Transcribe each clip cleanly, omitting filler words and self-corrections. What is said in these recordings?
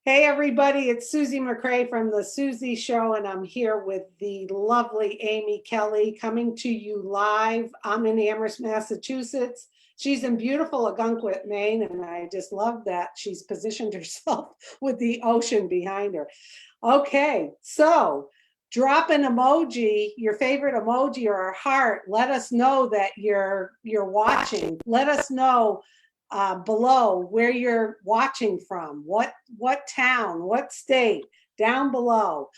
Hey everybody, it's Susie McCrae from the Susie Show, and I'm here with the lovely Amy Kelly coming to you live. I'm in Amherst, Massachusetts. She's in beautiful Algonquin, Maine, and I just love that she's positioned herself with the ocean behind her. Okay, so drop an emoji, your favorite emoji or a heart. Let us know that you're watching. Let us know below where you're watching from, what town, what state, down below.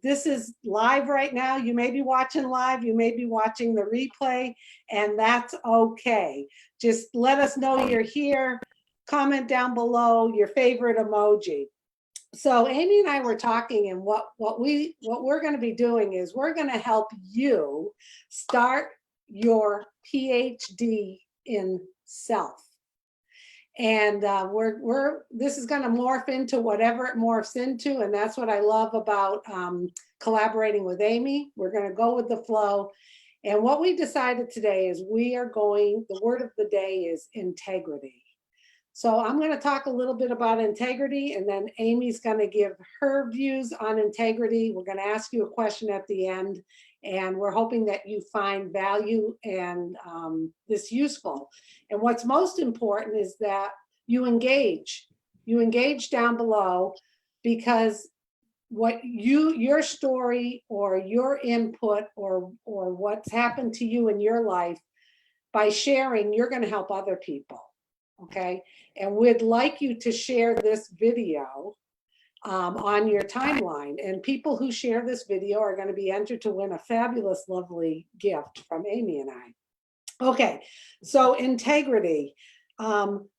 This is live right now. You may be watching live, you may be watching the replay, and that's okay. Just let us know you're here. Comment down below your favorite emoji. So Amy and I were talking, and what we're going to be doing is we're going to help you start your PhD in self. And this is going to morph into whatever it morphs into, and that's what I love about collaborating with Amy. We're going to go with the flow, and what we decided today is the word of the day is integrity. So I'm going to talk a little bit about integrity, and then Amy's going to give her views on integrity. We're going to ask you a question at the end, and we're hoping that you find value and this useful. And what's most important is that you engage. You engage down below, because what your story or your input or what's happened to you in your life, by sharing, you're going to help other people. Okay, and we'd like you to share this video on your timeline, and people who share this video are going to be entered to win a fabulous, lovely gift from Amy and I. Okay, so integrity.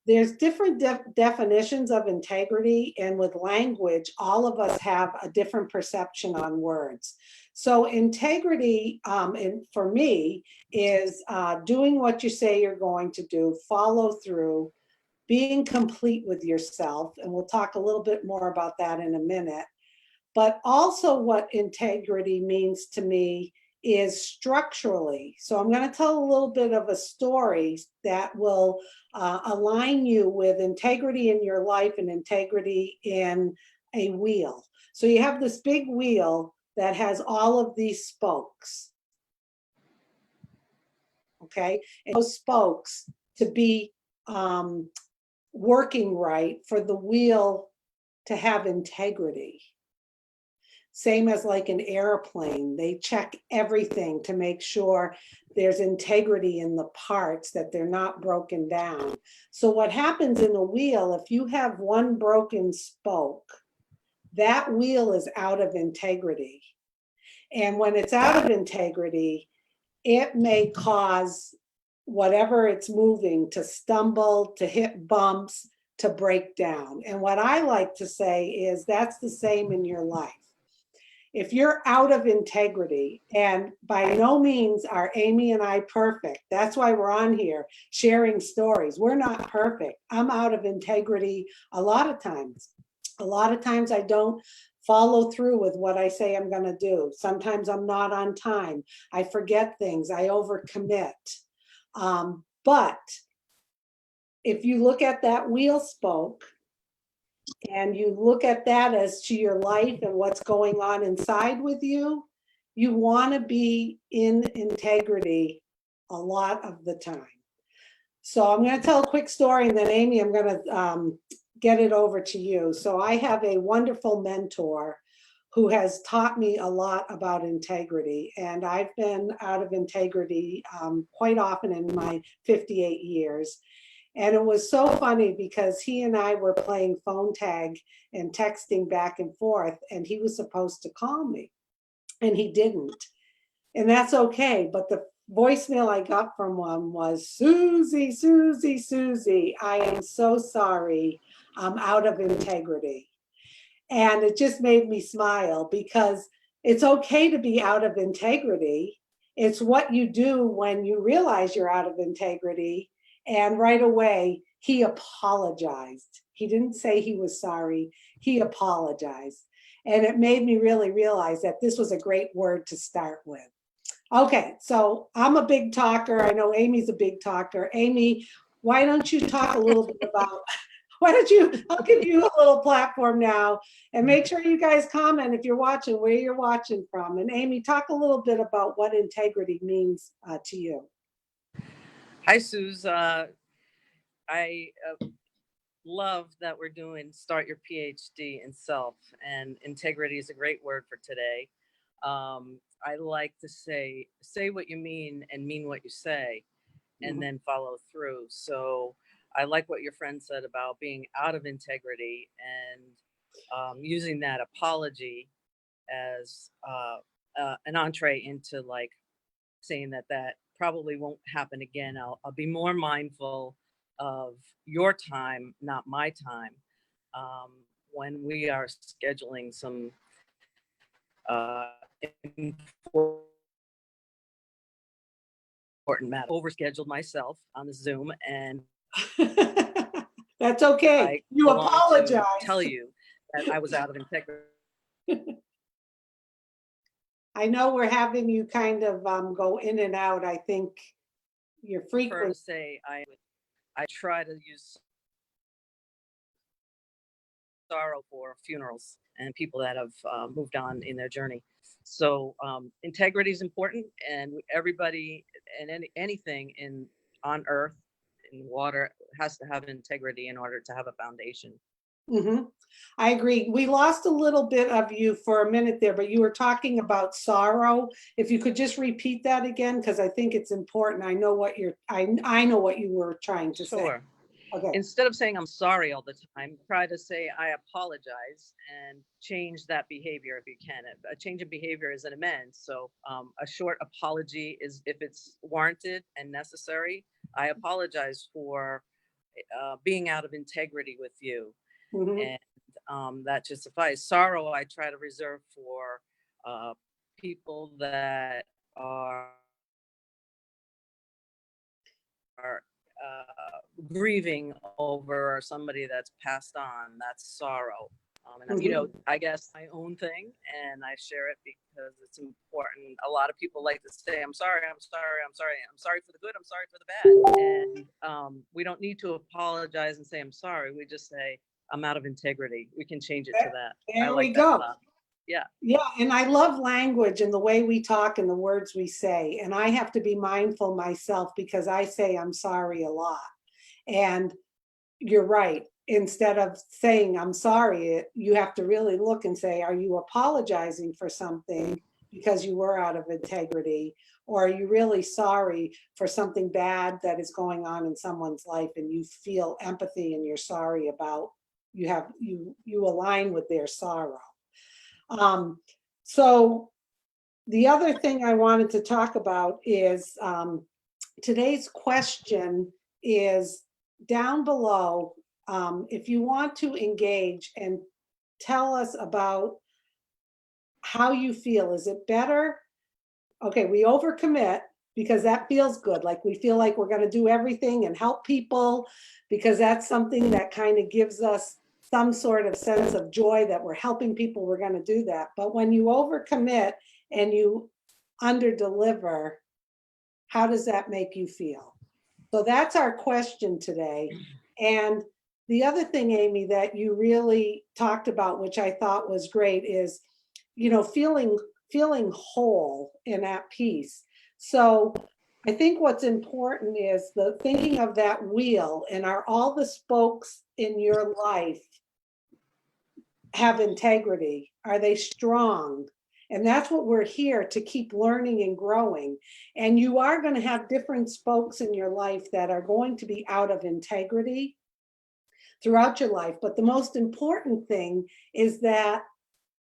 There's different definitions of integrity, and with language, all of us have a different perception on words. So integrity, for me, is doing what you say you're going to do, follow through, being complete with yourself, and we'll talk a little bit more about that in a minute. But also what integrity means to me is structurally. So I'm going to tell a little bit of a story that will align you with integrity in your life and integrity in a wheel. So you have this big wheel that has all of these spokes. Okay, and those spokes to be working right for the wheel to have integrity. Same as like an airplane, they check everything to make sure there's integrity in the parts, that they're not broken down. So what happens in a wheel, if you have one broken spoke, that wheel is out of integrity. And when it's out of integrity, it may cause whatever it's moving to stumble, to hit bumps, to break down. And what I like to say is that's the same in your life. If you're out of integrity, and by no means are Amy and I perfect, that's why we're on here sharing stories. We're not perfect. I'm out of integrity a lot of times. A lot of times I don't follow through with what I say I'm going to do. Sometimes I'm not on time. I forget things. I overcommit. But if you look at that wheel spoke and you look at that as to your life and what's going on inside with you, you want to be in integrity a lot of the time. So I'm going to tell a quick story, and then Amy, I'm going to get it over to you. So I have a wonderful mentor who has taught me a lot about integrity, and I've been out of integrity quite often in my 58 years. And it was so funny because he and I were playing phone tag and texting back and forth, and he was supposed to call me, and he didn't. And that's okay, but the voicemail I got from him was, Susie, Susie, Susie, I am so sorry, I'm out of integrity. And it just made me smile, because it's okay to be out of integrity. It's what you do when you realize you're out of integrity. And right away, he apologized. He didn't say he was sorry, he apologized. And it made me really realize that this was a great word to start with. Okay, so I'm a big talker. I know Amy's a big talker. Amy, why don't you talk a little bit about Why don't you, I'll give you a little platform now and make sure you guys comment if you're watching, where you're watching from. And Amy, talk a little bit about what integrity means to you. Hi, Suze. I love that we're doing Start Your PhD in Self, and integrity is a great word for today. I like to say what you mean and mean what you say, and then follow through. So I like what your friend said about being out of integrity and using that apology as an entree into like saying that probably won't happen again. I'll be more mindful of your time, not my time, when we are scheduling some important matter. Overscheduled myself on the Zoom, and That's okay. I You want to apologize. tell you that I was out of integrity. I know we're having you kind of go in and out. I think you're For frequent. to say I try to use sorrow for funerals and people that have moved on in their journey. So integrity is important, and everybody and anything on earth, in water, has to have integrity in order to have a foundation. I agree. We lost a little bit of you for a minute there, but you were talking about sorrow. If you could just repeat that again, because I think it's important. I know what I know what you were trying to say. Sure. Okay. Instead of saying I'm sorry all the time, try to say I apologize and change that behavior if you can. A change of behavior is an amends. So a short apology is, if it's warranted and necessary, I apologize for being out of integrity with you. And that just suffices. Sorrow I try to reserve for people that are grieving over somebody that's passed on. That's sorrow. And I guess my own thing, and I share it because it's important. A lot of people like to say, I'm sorry, I'm sorry, I'm sorry, I'm sorry for the good, I'm sorry for the bad. And we don't need to apologize and say, I'm sorry. We just say, I'm out of integrity. We can change it to that. There we go. Yeah. Yeah, and I love language and the way we talk and the words we say. And I have to be mindful myself because I say I'm sorry a lot. And you're right. Instead of saying I'm sorry, you have to really look and say, are you apologizing for something because you were out of integrity? Or are you really sorry for something bad that is going on in someone's life and you feel empathy and you're sorry about, you align with their sorrow. So the other thing I wanted to talk about is today's question is down below. If you want to engage and tell us about how you feel, is it better? Okay, we overcommit because that feels good. Like we feel like we're going to do everything and help people because that's something that kind of gives us some sort of sense of joy that we're helping people, we're going to do that. But when you overcommit and you underdeliver, how does that make you feel? So that's our question today. And the other thing, Amy, that you really talked about, which I thought was great, is, feeling whole and at peace. So I think what's important is the thinking of that wheel, and are all the spokes in your life have integrity? Are they strong? And that's what we're here to keep learning and growing. And you are going to have different spokes in your life that are going to be out of integrity throughout your life. But the most important thing is that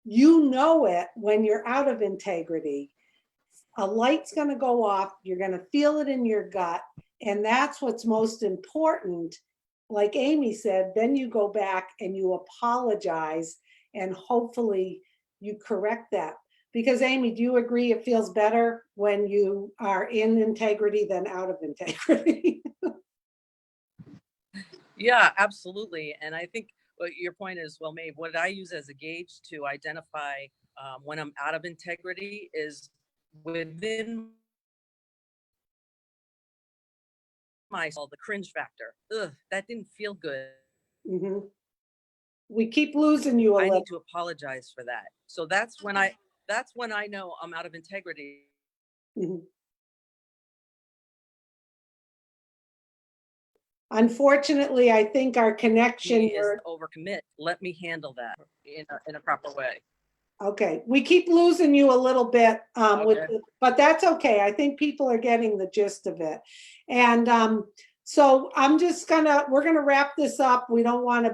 you know it when you're out of integrity. A light's going to go off, you're going to feel it in your gut. And that's what's most important. Like Amy said, then you go back and you apologize and hopefully you correct that. Because Amy, do you agree it feels better when you are in integrity than out of integrity? Yeah, absolutely. And I think what your point is well made. What I use as a gauge to identify when I'm out of integrity is within myself, the cringe factor. Ugh, that didn't feel good. Mhm. We keep losing you a I little. need to apologize for that. So that's when I know I'm out of integrity. Mhm. Unfortunately, I think our connection, He is overcommit. Let me handle that in a proper way. okay, we keep losing you a little bit, Okay. but that's okay. I think people are getting the gist of it. And so we're gonna wrap this up. We don't want to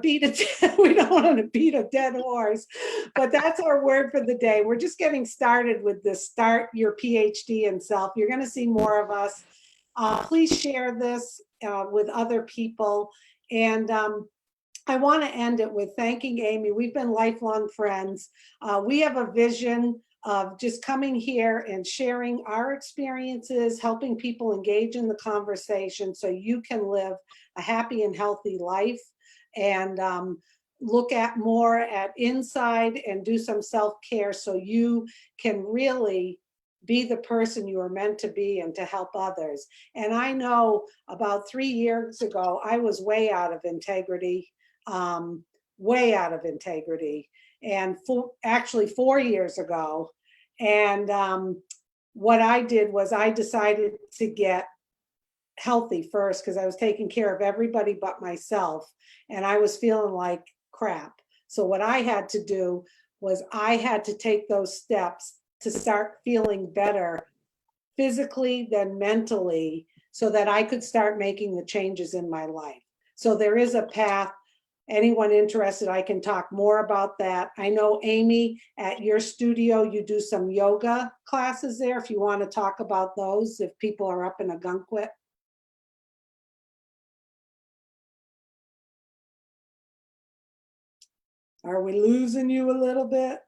we don't want to beat a dead horse, but that's our word for the day. We're just getting started with this start your PhD in self. You're gonna see more of us. Please share this with other people. And I want to end it with thanking Amy. We've been lifelong friends. We have a vision of just coming here and sharing our experiences, helping people engage in the conversation so you can live a happy and healthy life, and look at more at inside and do some self-care so you can really be the person you are meant to be and to help others. And I know about 3 years ago, I was way out of integrity, um, way out of integrity. And actually 4 years ago. And what I did was I decided to get healthy first because I was taking care of everybody but myself. And I was feeling like crap. So what I had to do was I had to take those steps to start feeling better physically than mentally so that I could start making the changes in my life. So there is a path. Anyone interested, I can talk more about that. I know, Amy, at your studio, you do some yoga classes there, if you want to talk about those, if people are up in a gunkwit. Are we losing you a little bit?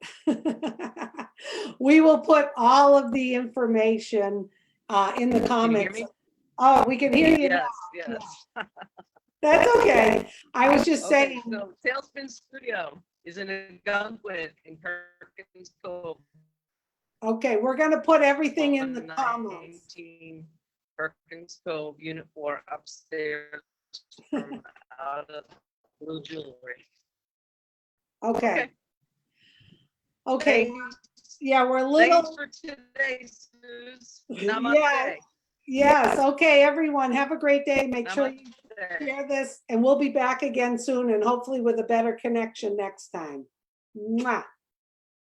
We will put all of the information in the Can you hear comments. me? Oh, we can hear you now. Yes, yes. That's okay. I was just Okay, saying, so Tailspin Studio is in a gunkwit in Perkins Cove. okay, we're gonna put everything in the comments. 19 Perkins Cove, Unit 4, upstairs from out of blue jewelry. Okay. Okay. Thanks, Yeah, we're a thanks little, for today, Suze. yeah, Namaste. yes. Okay, everyone, have a great day. Make sure you Namaste. share this, and we'll be back again soon and hopefully with a better connection next time. Mwah.